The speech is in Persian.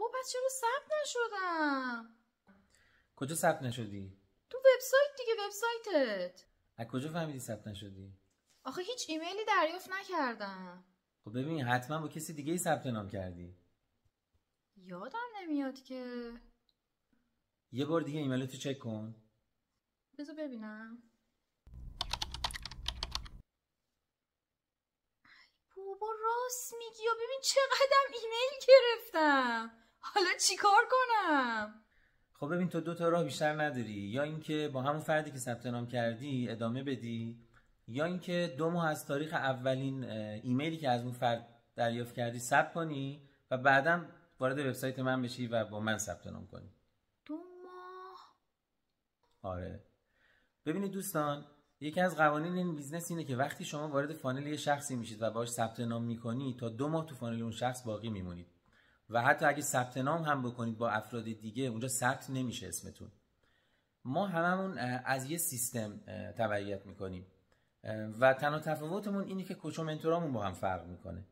پس چرا ثبت نشدم؟ کجا ثبت نشدی؟ تو وبسایت دیگه، وبسایتت. از کجا فهمیدی ثبت نشدی؟ آخه هیچ ایمیلی دریافت نکردم. خب ببین حتما با کسی دیگه ای ثبت نام کردی. یادم نمیاد که. یه بار دیگه ایمیلتو چک کن. بذار ببینم. بابا راست میگی، یا ببین چقدرم ایمیل گرفتم. حالا چیکار کنم؟ خب ببین تو دو تا راه بیشتر نداری، یا اینکه با همون فردی که ثبت نام کردی ادامه بدی، یا اینکه 2 ماه از تاریخ اولین ایمیلی که از اون فرد دریافت کردی ثبت کنی و بعداً وارد وبسایت من بشی و با من ثبت نام کنی. 2 ماه؟ آره. ببینید دوستان، یکی از قوانین این بیزنس اینه که وقتی شما وارد فانل یه شخصی میشید و باهاش ثبت نام میکنی تا 2 ماه تو فانل اون شخص باقی میمونید و حتی اگه ثبت نام هم بکنید با افراد دیگه اونجا ثبت نمیشه اسمتون. ما هممون از یه سیستم تبعیت میکنیم و تنها تفاوتمون اینه که کوچ و منتورامون با هم فرق میکنه.